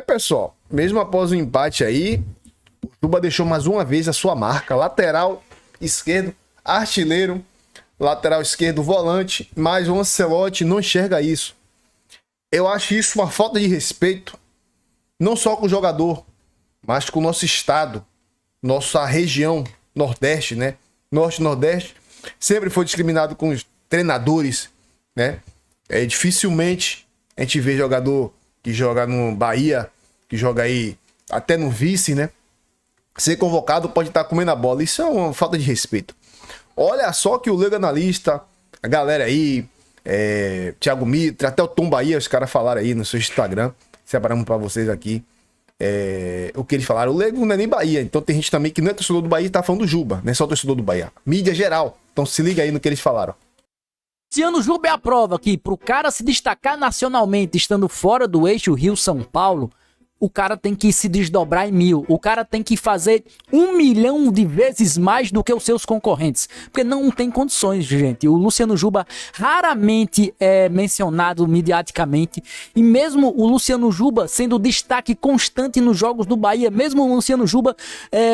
Pessoal, mesmo após o empate aí, o Juba deixou mais uma vez a sua marca. Lateral esquerdo, artilheiro, lateral esquerdo, volante, mas o Ancelotti não enxerga isso. Eu acho isso uma falta de respeito, não só com o jogador, mas com o nosso estado, nossa região Nordeste, né? Norte e Nordeste, sempre foi discriminado com os treinadores, né? Dificilmente a gente vê jogador que joga no Bahia, que joga aí até no vice, né? Ser convocado pode estar comendo a bola. Isso é uma falta de respeito. Olha só que o Liga Analista, a galera aí, Thiago Mitra, até o Tom Bahia, os caras falaram aí no seu Instagram, separamos pra vocês aqui, o que eles falaram. O Lego não é nem Bahia, então tem gente também que não é torcedor do Bahia e tá falando do Juba, não é só torcedor do Bahia. Mídia geral, então se liga aí no que eles falaram. Luciano Juba é a prova que pro cara se destacar nacionalmente estando fora do eixo Rio-São Paulo, o cara tem que se desdobrar em 1000. O cara tem que fazer 1 milhão de vezes mais do que os seus concorrentes. Porque não tem condições, gente. O Luciano Juba raramente é mencionado mediaticamente. E mesmo o Luciano Juba sendo destaque constante nos jogos do Bahia, mesmo o Luciano Juba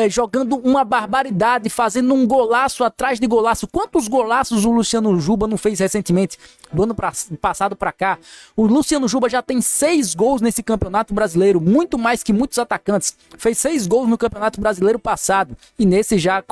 jogando uma barbaridade, fazendo um golaço atrás de golaço. Quantos golaços o Luciano Juba não fez recentemente? Do ano passado pra cá. O Luciano Juba já tem 6 gols nesse Campeonato Brasileiro. Muito mais que muitos atacantes. Fez 6 gols no Campeonato Brasileiro passado. E nesse já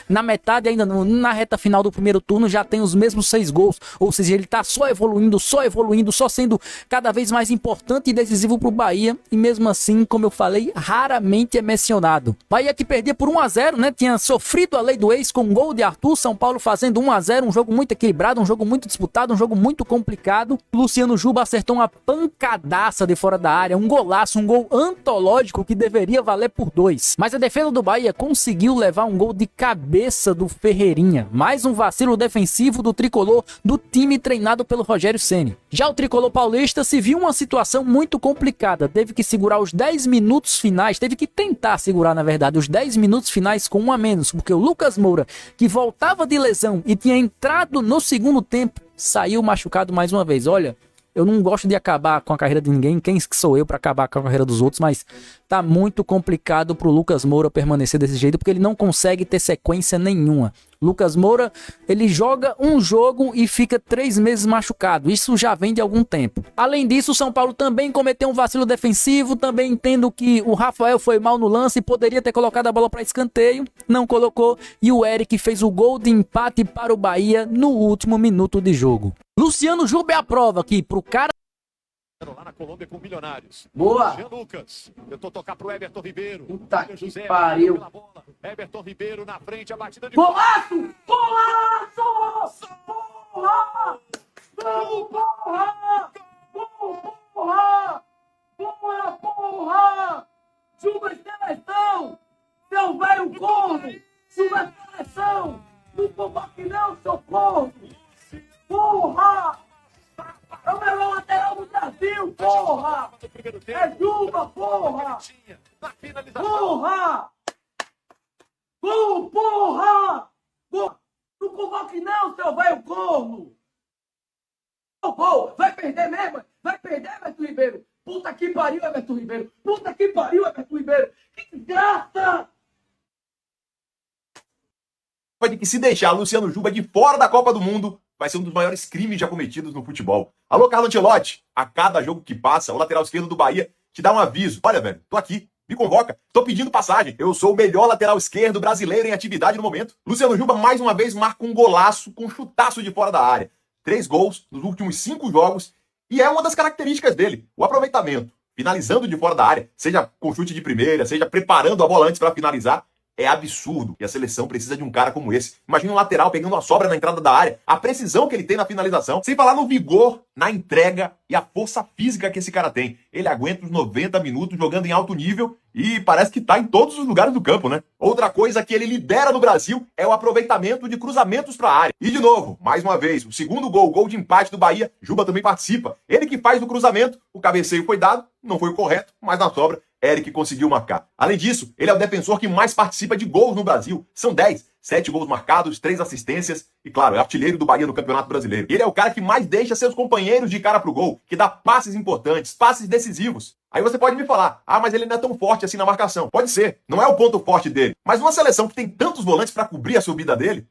na metade ainda, na reta final do primeiro turno, já tem os mesmos 6 gols. Ou seja, ele tá só evoluindo, só sendo cada vez mais importante e decisivo pro Bahia. E mesmo assim, como eu falei, raramente é mencionado. Bahia que perdia por 1-0, né? Tinha sofrido a lei do ex com um gol de Arthur. São Paulo fazendo 1-0. Um jogo muito equilibrado, um jogo muito disputado, um jogo muito complicado. Luciano Juba acertou uma pancadaça de fora da área. Um golaço, um gol antológico que deveria valer por 2. Mas a defesa do Bahia conseguiu levar um gol de cabeça do Ferreirinha. Mais um vacilo defensivo do tricolor do time treinado pelo Rogério Ceni. Já o tricolor paulista se viu uma situação muito complicada. Teve que segurar os 10 minutos finais. Teve que tentar segurar, na verdade, os 10 minutos finais com 1 a menos. Porque o Lucas Moura, que voltava de lesão e tinha entrado no segundo tempo, saiu machucado mais uma vez. Olha, eu não gosto de acabar com a carreira de ninguém. Quem sou eu para acabar com a carreira dos outros? Mas tá muito complicado pro Lucas Moura permanecer desse jeito, porque ele não consegue ter sequência nenhuma. Lucas Moura, ele joga um jogo e fica 3 meses machucado. Isso já vem de algum tempo. Além disso, o São Paulo também cometeu um vacilo defensivo. Também entendo que o Rafael foi mal no lance e poderia ter colocado a bola para escanteio. Não colocou. E o Eric fez o gol de empate para o Bahia no último minuto de jogo. Luciano Juba é a prova que pro cara... Lá na Colômbia com Milionários. Boa! Jean Lucas. Tentou tocar pro Everton Ribeiro. Puta que José, pariu! Everton Ribeiro na frente, a batida de... Golaço! Golaço! Porra! Porra! Porra! Porra! Porra! Juba é seleção! Seu velho corno! Juba é seleção! Não convoque não, seu corno! Porra! É o melhor lateral do Brasil, porra! É Juba, porra! Porra! Gol, porra! Gol! Não convoque não, seu velho corno! Gol! Vai perder mesmo? Vai perder, Everton Ribeiro? Puta que pariu, Everton Ribeiro! Puta que pariu, Everton Ribeiro! Que desgraça! De que se deixar Luciano Juba de fora da Copa do Mundo vai ser um dos maiores crimes já cometidos no futebol. Alô, Carlo Ancelotti, a cada jogo que passa, o lateral esquerdo do Bahia te dá um aviso. Olha, velho, tô aqui, me convoca, tô pedindo passagem. Eu sou o melhor lateral esquerdo brasileiro em atividade no momento. Luciano Juba, mais uma vez, marca um golaço com um chutaço de fora da área. 3 gols nos últimos 5 jogos e é uma das características dele, o aproveitamento. Finalizando de fora da área, seja com chute de primeira, seja preparando a bola antes para finalizar. É absurdo. E a seleção precisa de um cara como esse. Imagina um lateral pegando uma sobra na entrada da área, a precisão que ele tem na finalização, sem falar no vigor, na entrega e a força física que esse cara tem. Ele aguenta os 90 minutos jogando em alto nível e parece que tá em todos os lugares do campo, né? Outra coisa que ele lidera no Brasil é o aproveitamento de cruzamentos para a área. E de novo, mais uma vez, o segundo gol, o gol de empate do Bahia, Juba também participa. Ele que faz o cruzamento, o cabeceio foi dado, não foi o correto, mas na sobra Eric conseguiu marcar. Além disso, ele é o defensor que mais participa de gols no Brasil. São 10. 7 gols marcados, 3 assistências e, claro, é artilheiro do Bahia no Campeonato Brasileiro. Ele é o cara que mais deixa seus companheiros de cara pro gol, que dá passes importantes, passes decisivos. Aí você pode me falar, mas ele não é tão forte assim na marcação. Pode ser, não é o ponto forte dele. Mas uma seleção que tem tantos volantes pra cobrir a subida dele,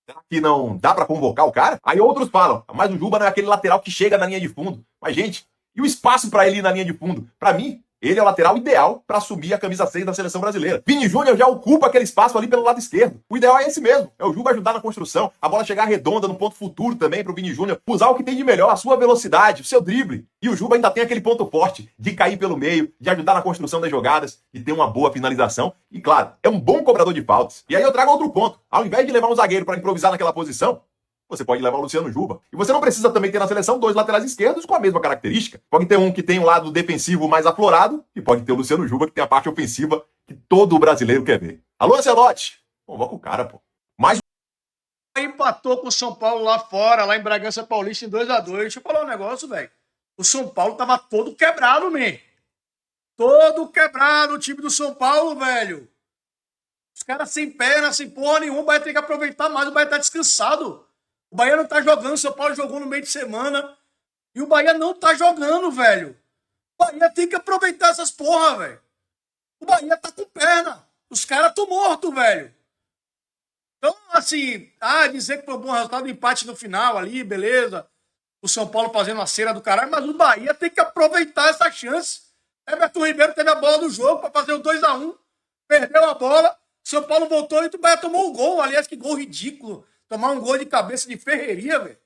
será que não dá pra convocar o cara? Aí outros falam, mas o Juba não é aquele lateral que chega na linha de fundo. Mas, gente, e o espaço pra ele ir na linha de fundo? Pra mim, ele é o lateral ideal para assumir a camisa 6 da seleção brasileira. Vini Júnior já ocupa aquele espaço ali pelo lado esquerdo. O ideal é esse mesmo. É o Juba ajudar na construção, a bola chegar redonda no ponto futuro também para o Vini Júnior usar o que tem de melhor, a sua velocidade, o seu drible. E o Juba ainda tem aquele ponto forte de cair pelo meio, de ajudar na construção das jogadas e ter uma boa finalização. E claro, é um bom cobrador de faltas. E aí eu trago outro ponto. Ao invés de levar um zagueiro para improvisar naquela posição, você pode levar o Luciano Juba. E você não precisa também ter na seleção 2 laterais esquerdos com a mesma característica. Pode ter um que tem um lado defensivo mais aflorado e pode ter o Luciano Juba que tem a parte ofensiva que todo brasileiro quer ver. Alô, Ancelotti? Convoca o cara, pô. Mais empatou com o São Paulo lá fora, lá em Bragança Paulista, em 2-2. Deixa eu falar um negócio, velho. O São Paulo tava todo quebrado, man. Todo quebrado o time do São Paulo, velho. Os caras sem perna, sem porra nenhuma, o Bahia tem que aproveitar mais, o Bahia tá descansado. O Bahia não tá jogando, o São Paulo jogou no meio de semana. E o Bahia não tá jogando, velho. O Bahia tem que aproveitar essas porra, velho. O Bahia tá com perna. Os caras tão mortos, velho. Então, assim, dizer que foi um bom resultado, empate no final ali, beleza. O São Paulo fazendo a cera do caralho, mas o Bahia tem que aproveitar essa chance. Everton Ribeiro teve a bola do jogo pra fazer o 2-1. Perdeu a bola. São Paulo voltou e o Bahia tomou um gol. Aliás, que gol ridículo. Tomar um gol de cabeça de Ferreirinha, velho.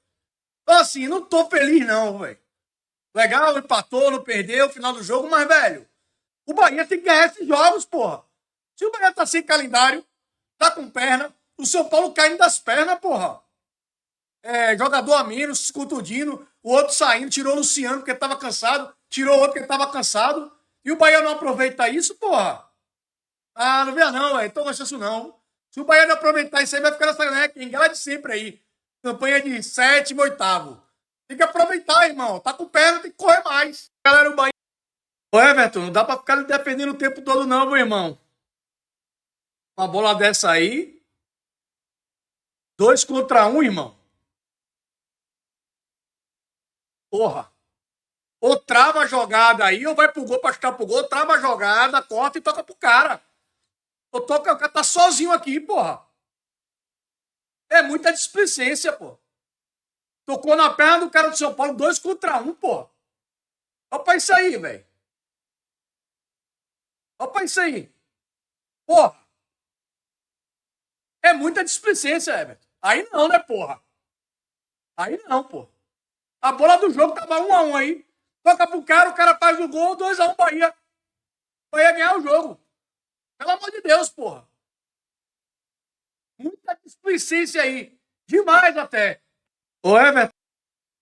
Então, assim, não tô feliz, não, velho. Legal, empatou, não perdeu, final do jogo, mas, velho, o Bahia tem que ganhar esses jogos, porra. Se o Bahia tá sem calendário, tá com perna, o São Paulo caindo das pernas, porra. Jogador a menos, se contundindo, o outro saindo, tirou o Luciano porque tava cansado, tirou o outro que tava cansado, e o Bahia não aproveita isso, porra. Não vê não, velho, então não isso não. Se o Bahia não aproveitar isso aí, vai ficar nessa engala de sempre aí. Campanha de 7º, 8º. Tem que aproveitar, irmão. Tá com perna, tem que correr mais. Galera, o Bahia... Ô, Everton, não dá pra ficar defendendo o tempo todo não, meu irmão. Uma bola dessa aí... 2 contra 1, irmão. Porra. Ou trava a jogada aí, ou vai pro gol pra chutar pro gol, trava a jogada, corta e toca pro cara. O cara tá sozinho aqui, porra. É muita displicência, pô. Tocou na perna do cara do São Paulo, 2 contra 1, porra. Olha pra isso aí, velho. Olha pra isso aí. Porra. É muita displicência, Everton. Aí não, né, porra? Aí não, porra. A bola do jogo tava 1-1 aí. Toca pro cara, o cara faz o gol, 2-1 Bahia. Bahia ganhar o jogo. Pelo amor de Deus, porra. Muita displicência aí. Demais até. Ô, Everton.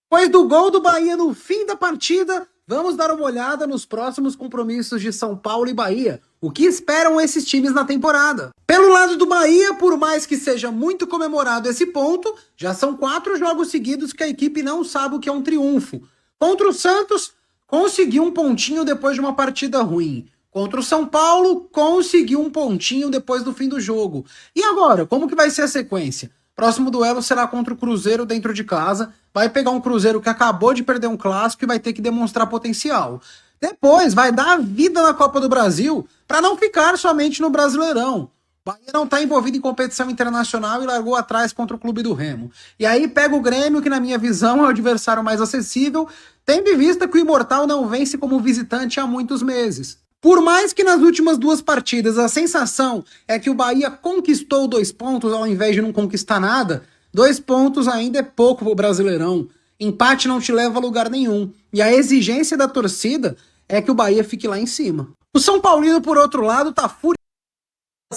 Depois do gol do Bahia no fim da partida, vamos dar uma olhada nos próximos compromissos de São Paulo e Bahia. O que esperam esses times na temporada? Pelo lado do Bahia, por mais que seja muito comemorado esse ponto, já são 4 jogos seguidos que a equipe não sabe o que é um triunfo. Contra o Santos, conseguiu um pontinho depois de uma partida ruim. Contra o São Paulo, conseguiu um pontinho depois do fim do jogo. E agora, como que vai ser a sequência? Próximo duelo será contra o Cruzeiro dentro de casa. Vai pegar um Cruzeiro que acabou de perder um clássico e vai ter que demonstrar potencial. Depois vai dar a vida na Copa do Brasil para não ficar somente no Brasileirão. O Bahia não está envolvido em competição internacional e largou atrás contra o Clube do Remo. E aí pega o Grêmio, que na minha visão é o adversário mais acessível, tendo em vista que o Imortal não vence como visitante há muitos meses. Por mais que nas últimas 2 partidas a sensação é que o Bahia conquistou 2 pontos ao invés de não conquistar nada, 2 pontos ainda é pouco pro Brasileirão. Empate não te leva a lugar nenhum. E a exigência da torcida é que o Bahia fique lá em cima. O São Paulino, por outro lado, tá furioso.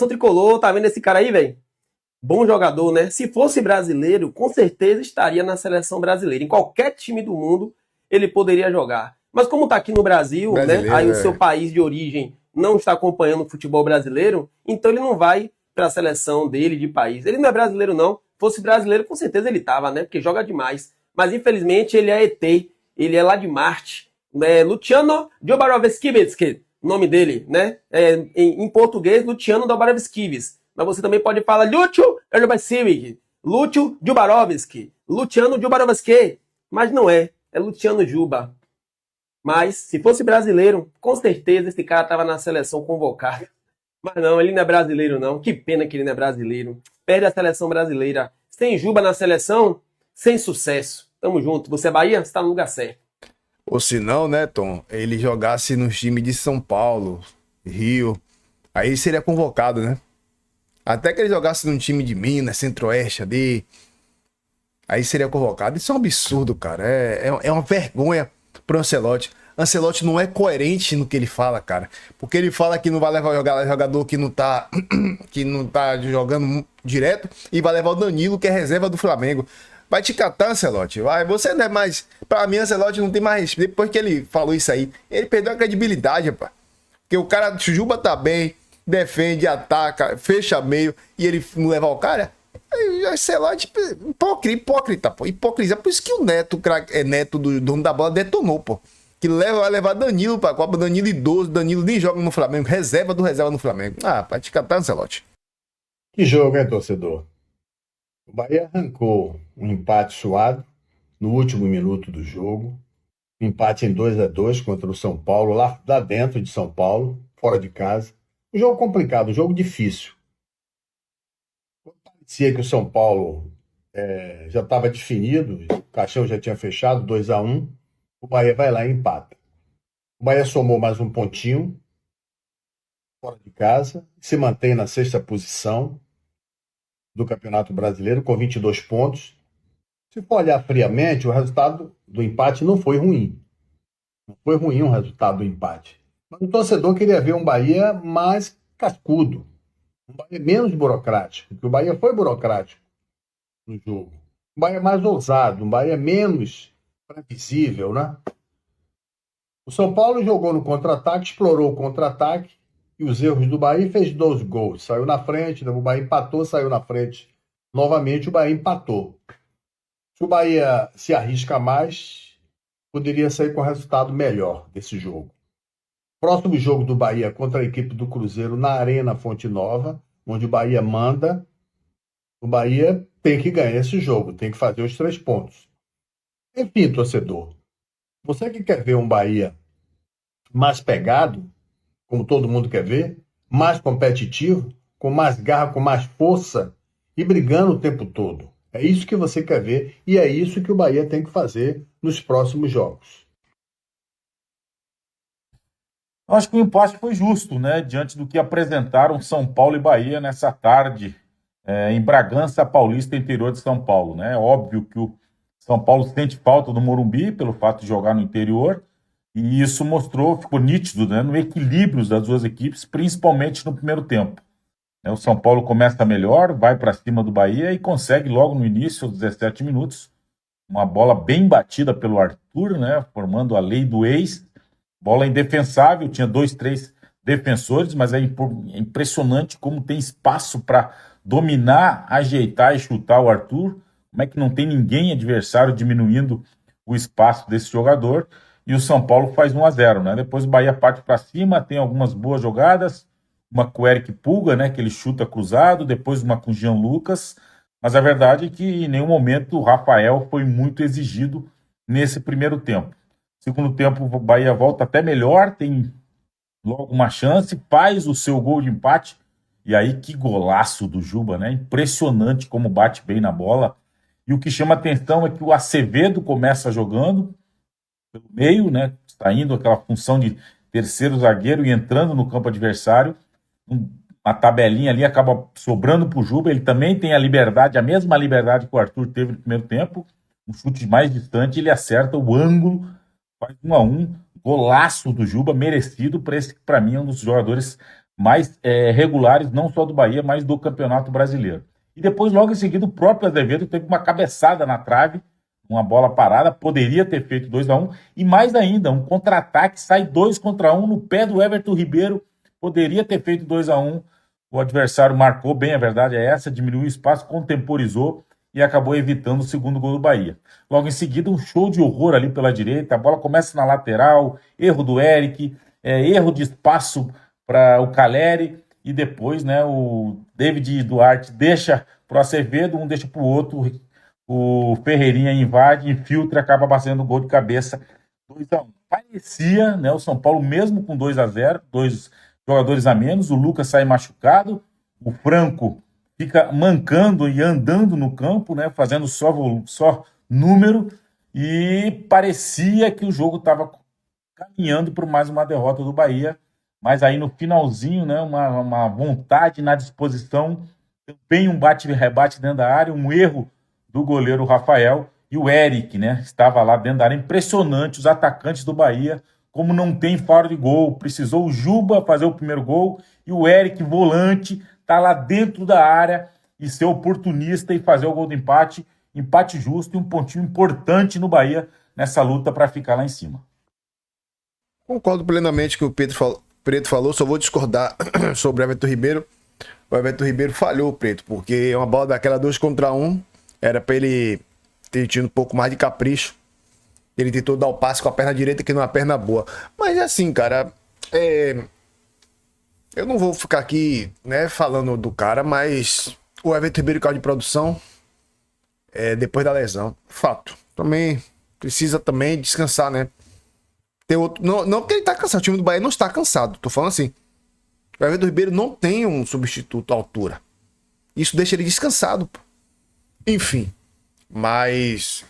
Tricolor, tá vendo esse cara aí, velho? Bom jogador, né? Se fosse brasileiro, com certeza estaria na seleção brasileira. Em qualquer time do mundo, ele poderia jogar. Mas como tá aqui no Brasil, né? Aí o seu país de origem não está acompanhando o futebol brasileiro, então ele não vai para a seleção dele de país. Ele não é brasileiro, não. Se fosse brasileiro, com certeza ele tava, né? Porque joga demais. Mas infelizmente ele é ET, ele é lá de Marte. Luciano Dobarovskivits, o nome dele, né? Em português, Luciano Dobarovskivits. Mas você também pode falar Lúcio Erbasivic, Lúcio Jubarovski, Luciano Jubarovski. Mas não é Luciano Juba. Mas, se fosse brasileiro, com certeza esse cara estava na seleção convocada. Mas não, ele não é brasileiro não. Que pena que ele não é brasileiro. Perde a seleção brasileira. Sem Juba na seleção, sem sucesso. Tamo junto. Você é Bahia? Você tá no lugar certo. Ou se não, né, Tom? Ele jogasse nos times de São Paulo, Rio, aí ele seria convocado, né? Até que ele jogasse num time de Minas, Centro-Oeste ali, aí seria convocado. Isso é um absurdo, cara. É uma vergonha pro Ancelotti. Ancelotti não é coerente no que ele fala, cara. Porque ele fala que não vai levar o jogador que não tá jogando direto e vai levar o Danilo, que é reserva do Flamengo. Vai te catar, Ancelotti. Vai. Você não é mais... Pra mim, Ancelotti não tem mais respeito. Depois que ele falou isso aí, ele perdeu a credibilidade, rapaz. Porque o cara, Juba tá bem, defende, ataca, fecha meio, e ele não levar o cara... Ancelotti, hipócrita, pô. Hipocrisia. Por isso que o Neto, Neto do dono da bola, detonou, pô. Que vai levar Danilo pra Copa, Danilo idoso, Danilo nem joga no Flamengo, reserva do reserva no Flamengo. Ah, pra te catar, Ancelotti. Que jogo, hein, torcedor? O Bahia arrancou um empate suado no último minuto do jogo. Empate em 2-2 contra o São Paulo, lá dentro de São Paulo, fora de casa. Um jogo complicado, um jogo difícil. Parecia que o São Paulo já estava definido, o caixão já tinha fechado, 2-1. O Bahia vai lá e empata. O Bahia somou mais um pontinho, fora de casa, se mantém na 6ª posição do Campeonato Brasileiro, com 22 pontos. Se for olhar friamente, o resultado do empate não foi ruim. Não foi ruim o resultado do empate. Mas o torcedor queria ver um Bahia mais cascudo, um Bahia menos burocrático, porque o Bahia foi burocrático no jogo. Um Bahia mais ousado, um Bahia menos previsível, né? O São Paulo jogou no contra-ataque, explorou o contra-ataque e os erros do Bahia, fez 2 gols. Saiu na frente, o Bahia empatou, saiu na frente. Novamente o Bahia empatou. Se o Bahia se arrisca mais, poderia sair com resultado melhor desse jogo. Próximo jogo do Bahia contra a equipe do Cruzeiro na Arena Fonte Nova, onde o Bahia manda. O Bahia tem que ganhar esse jogo, tem que fazer os 3 pontos. Enfim, torcedor, você que quer ver um Bahia mais pegado, como todo mundo quer ver, mais competitivo, com mais garra, com mais força e brigando o tempo todo. É isso que você quer ver e é isso que o Bahia tem que fazer nos próximos jogos. Acho que o empate foi justo, né? Diante do que apresentaram São Paulo e Bahia nessa tarde em Bragança Paulista, interior de São Paulo, né? É óbvio que o São Paulo sente falta do Morumbi pelo fato de jogar no interior e isso ficou nítido, né? No equilíbrio das duas equipes, principalmente no primeiro tempo. O São Paulo começa melhor, vai para cima do Bahia e consegue logo no início, aos 17 minutos, uma bola bem batida pelo Arthur, né? Formando a lei do ex. Bola indefensável, tinha 2, 3 defensores, mas é impressionante como tem espaço para dominar, ajeitar e chutar o Arthur. Como é que não tem ninguém adversário diminuindo o espaço desse jogador? E o São Paulo faz 1-0, né? Depois o Bahia parte para cima, tem algumas boas jogadas, uma com o Eric Pulga, né? Que ele chuta cruzado, depois uma com o Jean Lucas. Mas a verdade é que em nenhum momento o Rafael foi muito exigido nesse primeiro tempo. Segundo tempo, o Bahia volta até melhor, tem logo uma chance, faz o seu gol de empate. E aí, que golaço do Juba, né? Impressionante como bate bem na bola. E o que chama atenção é que o Acevedo começa jogando pelo meio, né? Saindo aquela função de terceiro zagueiro e entrando no campo adversário. Uma tabelinha ali acaba sobrando para o Juba. Ele também tem a liberdade, a mesma liberdade que o Arthur teve no primeiro tempo. Um chute mais distante, ele acerta o ângulo. Faz 1-1, golaço do Juba, merecido para esse que para mim é um dos jogadores mais regulares, não só do Bahia, mas do Campeonato Brasileiro. E depois, logo em seguida, o próprio Azevedo teve uma cabeçada na trave, uma bola parada, poderia ter feito 2-1, e mais ainda, um contra-ataque, sai 2-1 no pé do Everton Ribeiro, poderia ter feito 2-1, o adversário marcou bem, a verdade é essa, diminuiu o espaço, contemporizou, e acabou evitando o segundo gol do Bahia. Logo em seguida, um show de horror ali pela direita, a bola começa na lateral, erro do Eric, erro de espaço para o Caleri, e depois, né, o David Duarte deixa pro Acevedo, um deixa pro outro, o Ferreirinha invade, infiltra, acaba batendo o gol de cabeça, 2-1. Parecia, né, o São Paulo mesmo com 2-0, 2 jogadores a menos, o Lucas sai machucado, o Franco fica mancando e andando no campo, né, fazendo só número, e parecia que o jogo estava caminhando por mais uma derrota do Bahia, mas aí no finalzinho, né, uma vontade na disposição, também um bate-rebate dentro da área, um erro do goleiro Rafael, e o Eric, né, estava lá dentro da área. Impressionante, os atacantes do Bahia, como não tem fora de gol, precisou o Juba fazer o primeiro gol, e o Eric, volante, tá lá dentro da área, e ser oportunista e fazer o gol do empate justo e um pontinho importante no Bahia, nessa luta para ficar lá em cima. Concordo plenamente com o que o Preto falou, só vou discordar sobre o Everton Ribeiro. O Everton Ribeiro falhou, Preto, porque uma bola daquela 2 contra 1, era para ele ter tido um pouco mais de capricho. Ele tentou dar o passe com a perna direita, que não é uma perna boa. Mas assim, cara, eu não vou ficar aqui, né, falando do cara, mas o Everton Ribeiro caiu de produção depois da lesão. Fato. Também precisa também descansar, né? Tem outro, não que ele tá cansado, o time do Bahia não está cansado. Tô falando assim. O Everton Ribeiro não tem um substituto à altura. Isso deixa ele descansado, pô. Enfim. Mas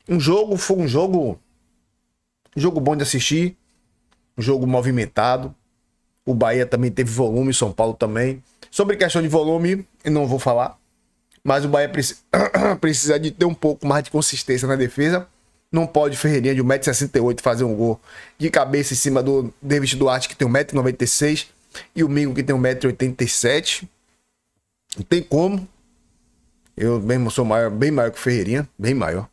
foi um jogo bom de assistir. Um jogo movimentado. O Bahia também teve volume, São Paulo também. Sobre questão de volume, eu não vou falar. Mas o Bahia precisa de ter um pouco mais de consistência na defesa. Não pode Ferreirinha de 1,68m fazer um gol de cabeça em cima do David Duarte, que tem 1,96m. E o Mingo, que tem 1,87m. Não tem como. Eu mesmo sou bem maior que o Ferreirinha. Bem maior.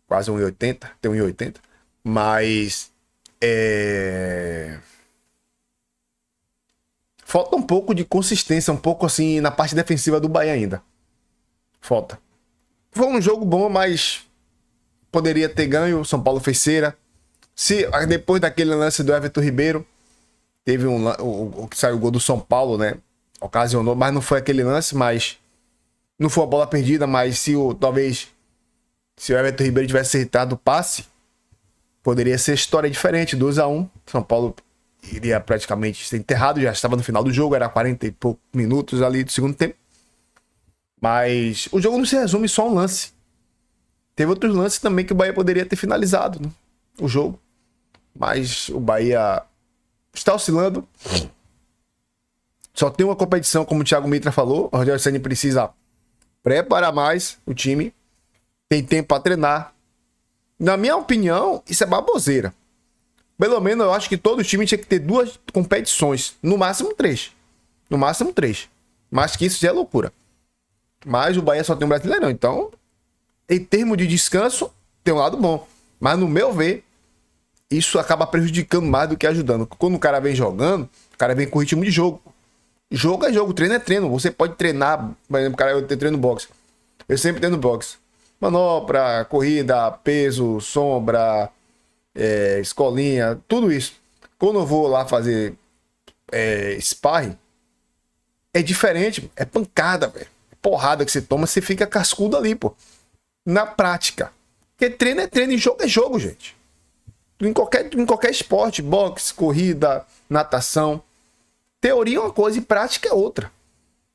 Quase 1,80m. Tem 1,80m. Mas falta um pouco de consistência. Um pouco assim na parte defensiva do Bahia ainda. Falta. Foi um jogo bom, mas poderia ter ganho. O São Paulo fez cera. Depois daquele lance do Everton Ribeiro, teve o que saiu o gol do São Paulo, né? Ocasionou, mas não foi aquele lance, mas não foi a bola perdida, mas se o Everton Ribeiro tivesse acertado o passe, poderia ser história diferente, 2-1. São Paulo iria praticamente ser enterrado, já estava no final do jogo, era 40 e poucos minutos ali do segundo tempo. Mas o jogo não se resume só a um lance. Teve outros lances também que o Bahia poderia ter finalizado, né? O jogo. Mas o Bahia está oscilando. Só tem uma competição, como o Thiago Mitra falou. O Rogério Ceni precisa preparar mais o time. Tem tempo para treinar. Na minha opinião, isso é baboseira. Pelo menos eu acho que todo time tinha que ter 2 competições. No máximo 3. No máximo 3. Mais que isso já é loucura. Mas o Bahia só tem um Brasileirão. Então, em termos de descanso, tem um lado bom. Mas no meu ver, isso acaba prejudicando mais do que ajudando. Quando o cara vem jogando, o cara vem com ritmo de jogo. Jogo é jogo, treino é treino. Você pode treinar, por exemplo, cara, eu treino boxe. Eu sempre treino boxe. Manopra, corrida, peso, sombra, escolinha, tudo isso. Quando eu vou lá fazer sparring, é diferente, é pancada, velho. Porrada que você toma, você fica cascudo ali, pô. Na prática. Porque treino é treino e jogo é jogo, gente. Em qualquer esporte, boxe, corrida, natação. Teoria é uma coisa e prática é outra.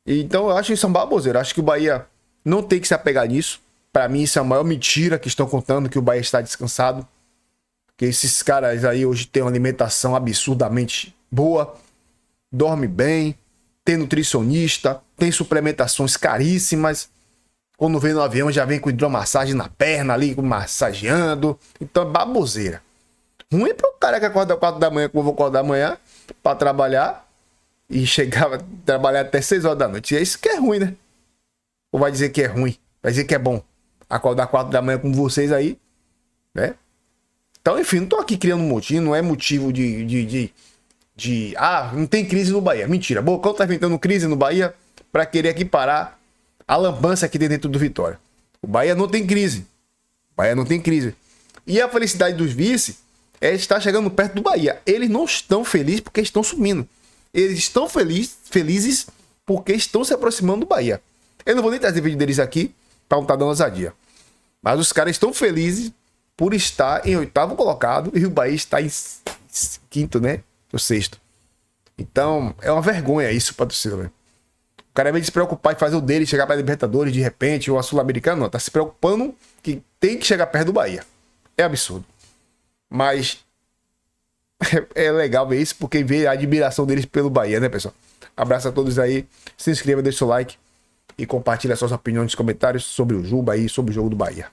Então eu acho isso um baboseiro. Eu acho que o Bahia não tem que se apegar nisso. Pra mim isso é a maior mentira que estão contando, que o Bahia está descansado. Que esses caras aí hoje têm uma alimentação absurdamente boa. Dorme bem. Tem nutricionista, tem suplementações caríssimas. Quando vem no avião já vem com hidromassagem na perna ali, massageando. Então é baboseira. Ruim pro cara que acorda 4 da manhã, como eu vou acordar amanhã, pra trabalhar. E chegar a trabalhar até 6 horas da noite. E é isso que é ruim, né? Ou vai dizer que é ruim? Vai dizer que é bom acordar 4 da manhã com vocês aí, né? Então, enfim, não tô aqui criando um motivo. Não é motivo não tem crise no Bahia. Mentira. Bocão tá inventando crise no Bahia pra querer equiparar a lambança que tem dentro do Vitória. O Bahia não tem crise. O Bahia não tem crise. E a felicidade dos vice é estar chegando perto do Bahia. Eles não estão felizes porque estão subindo. Eles estão felizes porque estão se aproximando do Bahia. Eu não vou nem trazer vídeo deles aqui para não estar dando ousadia. Mas os caras estão felizes por estar em 8º colocado e o Bahia está em 5º, né? Ou 6º. Então, é uma vergonha isso para a torcida, velho. O cara, ao invés de se preocupar em fazer o dele chegar para a Libertadores de repente, ou a Sul-Americana, não. Tá se preocupando que tem que chegar perto do Bahia. É absurdo. Mas é legal ver isso, porque vê a admiração deles pelo Bahia, né, pessoal? Abraço a todos aí. Se inscreva, deixa o like e compartilha suas opiniões nos comentários sobre o Juba e sobre o jogo do Bahia.